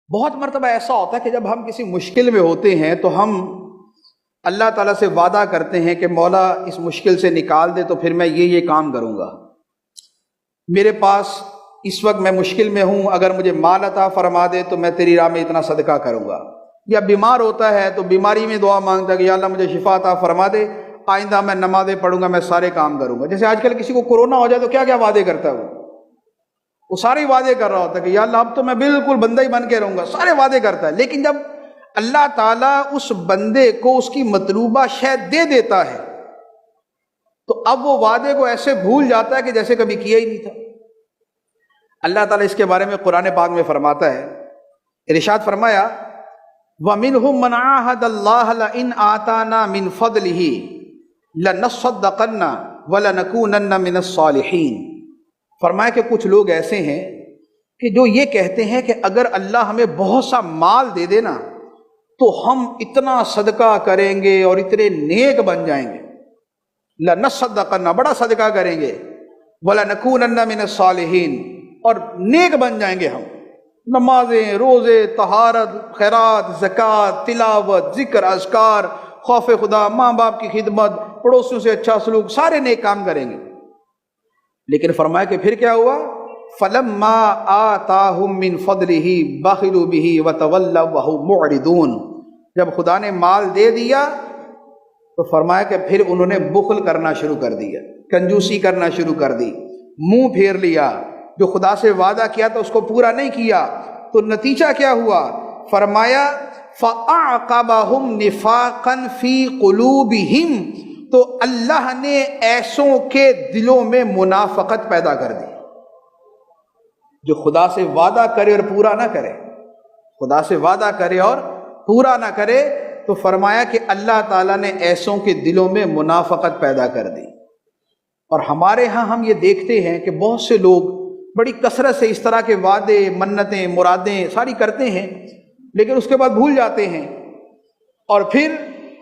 بہت مرتبہ ایسا ہوتا ہے کہ جب ہم کسی مشکل میں ہوتے ہیں تو ہم اللہ تعالیٰ سے وعدہ کرتے ہیں کہ مولا اس مشکل سے نکال دے تو پھر میں یہ کام کروں گا، میرے پاس اس وقت میں مشکل میں ہوں، اگر مجھے مال عطا فرما دے تو میں تیری راہ میں اتنا صدقہ کروں گا۔ یا بیمار ہوتا ہے تو بیماری میں دعا مانگتا ہے کہ یا اللہ مجھے شفا عطا فرما دے، آئندہ میں نمازیں پڑھوں گا، میں سارے کام کروں گا۔ جیسے آج کل کسی کو کورونا ہو جائے تو کیا کیا وعدے کرتا ہے، وہ سارے وعدے کر رہا ہوتا ہے کہ یا اللہ اب تو میں بالکل بندہ ہی بن کے رہوں گا، سارے وعدے کرتا ہے۔ لیکن جب اللہ تعالیٰ اس بندے کو اس کی مطلوبہ شے دے دیتا ہے تو اب وہ وعدے کو ایسے بھول جاتا ہے کہ جیسے کبھی کیا ہی نہیں تھا۔ اللہ تعالیٰ اس کے بارے میں قرآن پاک میں فرماتا ہے، ارشاد فرمایا وَمِنْهُمْ مَنْ عَاهَدَ اللَّهَ لَئِنْ آتَانَا مِنْ فَضْلِهِ لَنَصَّدَّقَنَّ وَلَنَكُونَنَّ مِنَ الصَّالِحِينَ۔ فرمایا کہ کچھ لوگ ایسے ہیں کہ جو یہ کہتے ہیں کہ اگر اللہ ہمیں بہت سا مال دے دے نا تو ہم اتنا صدقہ کریں گے اور اتنے نیک بن جائیں گے، لَنَصَّدَّقَنَّ بڑا صدقہ کریں گے، وَلَنَكُونَنَّ مِنَ الصَّالِحِينَ اور نیک بن جائیں گے ہم، نمازیں، روزے، طہارت، خیرات، زکوٰۃ، تلاوت، ذکر، اذکار، خوف خدا، ماں باپ کی خدمت، پڑوسیوں سے اچھا سلوک، سارے نیک کام کریں گے۔ لیکن فرمایا کہ پھر کیا ہوا، فَلَمَّا آتَاهُم مِّن فَضْلِهِ بَخِلُوا بِهِ وَتَوَلَّوْا وَهُمْ مُعْرِضُونَ۔ جب خدا نے مال دے دیا تو فرمایا کہ پھر انہوں نے بخل کرنا شروع کر دیا، کنجوسی کرنا شروع کر دی، منہ پھیر لیا، جو خدا سے وعدہ کیا تھا اس کو پورا نہیں کیا۔ تو نتیجہ کیا ہوا، فرمایا فَأَعْقَبَهُمْ نِفَاقًا فِي قُلُوبِهِمْ، تو اللہ نے ایسوں کے دلوں میں منافقت پیدا کر دی، جو خدا سے وعدہ کرے اور پورا نہ کرے، خدا سے وعدہ کرے اور پورا نہ کرے، تو فرمایا کہ اللہ تعالیٰ نے ایسوں کے دلوں میں منافقت پیدا کر دی۔ اور ہمارے ہاں ہم یہ دیکھتے ہیں کہ بہت سے لوگ بڑی کثرت سے اس طرح کے وعدے، منتیں، مرادیں ساری کرتے ہیں، لیکن اس کے بعد بھول جاتے ہیں، اور پھر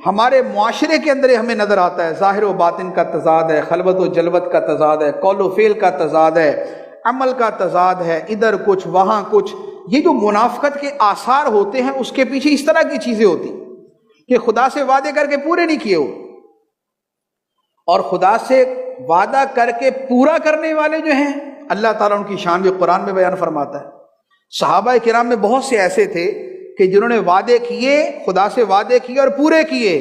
ہمارے معاشرے کے اندر ہمیں نظر آتا ہے ظاہر و باطن کا تضاد ہے، خلوت و جلوت کا تضاد ہے، قول و فعل کا تضاد ہے، عمل کا تضاد ہے، ادھر کچھ وہاں کچھ۔ یہ جو منافقت کے آثار ہوتے ہیں اس کے پیچھے اس طرح کی چیزیں ہوتی کہ خدا سے وعدے کر کے پورے نہیں کیے ہو، اور خدا سے وعدہ کر کے پورا کرنے والے جو ہیں اللہ تعالیٰ ان کی شان بھی قرآن میں بیان فرماتا ہے۔ صحابہ کرام میں بہت سے ایسے تھے کہ جنہوں نے وعدے کیے، خدا سے وعدے کیے اور پورے کیے۔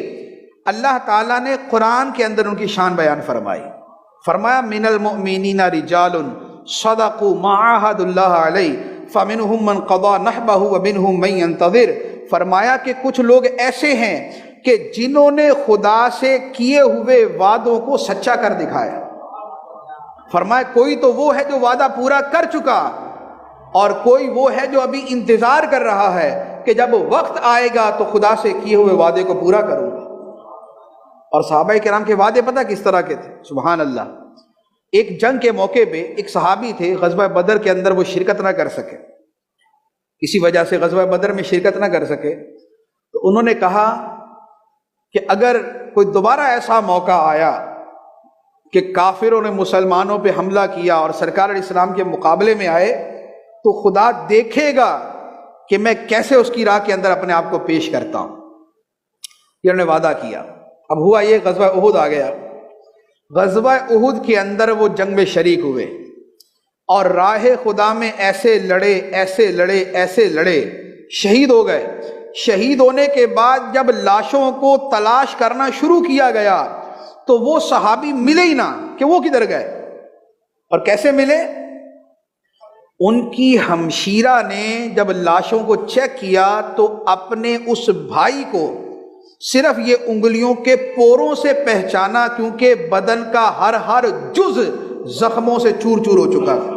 اللہ تعالیٰ نے قرآن کے اندر ان کی شان بیان فرمائی، فرمایا من المؤمنین رجال صدقوا ما عاهدوا اللہ علیہ فمنهم من قضى نحبه ومنهم من ينتظر۔ فرمایا کہ کچھ لوگ ایسے ہیں کہ جنہوں نے خدا سے کیے ہوئے وعدوں کو سچا کر دکھایا۔ فرمایا کوئی تو وہ ہے جو وعدہ پورا کر چکا، اور کوئی وہ ہے جو ابھی انتظار کر رہا ہے کہ جب وقت آئے گا تو خدا سے کیے ہوئے وعدے کو پورا کروں گا۔ اور صحابہ کرام کے وعدے پتہ کس طرح کے تھے، سبحان اللہ۔ ایک جنگ کے موقع پہ ایک صحابی تھے، غزوہ بدر کے اندر وہ شرکت نہ کر سکے، کسی وجہ سے غزوہ بدر میں شرکت نہ کر سکے، تو انہوں نے کہا کہ اگر کوئی دوبارہ ایسا موقع آیا کہ کافروں نے مسلمانوں پہ حملہ کیا اور سرکار علیہ السلام کے مقابلے میں آئے تو خدا دیکھے گا کہ میں کیسے اس کی راہ کے اندر اپنے آپ کو پیش کرتا ہوں۔ یہ انہوں نے وعدہ کیا۔ اب ہوا یہ غزوہ احد آ گیا، غزوہ احد کے اندر وہ جنگ میں شریک ہوئے اور راہ خدا میں ایسے لڑے ایسے لڑے ایسے لڑے، شہید ہو گئے۔ شہید ہونے کے بعد جب لاشوں کو تلاش کرنا شروع کیا گیا تو وہ صحابی ملے ہی نہ کہ وہ کدھر گئے، اور کیسے ملے؟ ان کی ہمشیرہ نے جب لاشوں کو چیک کیا تو اپنے اس بھائی کو صرف یہ انگلیوں کے پوروں سے پہچانا، کیونکہ بدن کا ہر جز زخموں سے چور چور ہو چکا تھا۔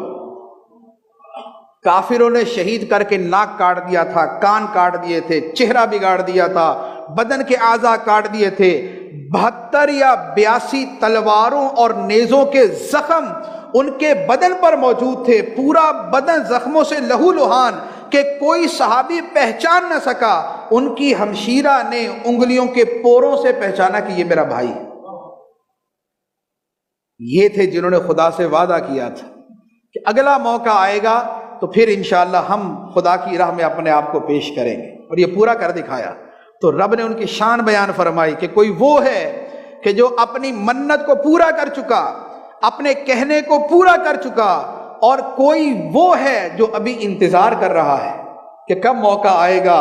کافروں نے شہید کر کے ناک کاٹ دیا تھا، کان کاٹ دیے تھے، چہرہ بگاڑ دیا تھا، بدن کے اعضاء کاٹ دیے تھے۔ 72 یا 82 تلواروں اور نیزوں کے زخم ان کے بدن پر موجود تھے، پورا بدن زخموں سے لہو لہان کہ کوئی صحابی پہچان نہ سکا۔ ان کی ہمشیرہ نے انگلیوں کے پوروں سے پہچانا کہ یہ میرا بھائی ہے۔ یہ تھے جنہوں نے خدا سے وعدہ کیا تھا کہ اگلا موقع آئے گا تو پھر انشاءاللہ ہم خدا کی راہ میں اپنے آپ کو پیش کریں گے، اور یہ پورا کر دکھایا۔ تو رب نے ان کی شان بیان فرمائی کہ کوئی وہ ہے کہ جو اپنی منت کو پورا کر چکا، اپنے کہنے کو پورا کر چکا، اور کوئی وہ ہے جو ابھی انتظار کر رہا ہے کہ کب موقع آئے گا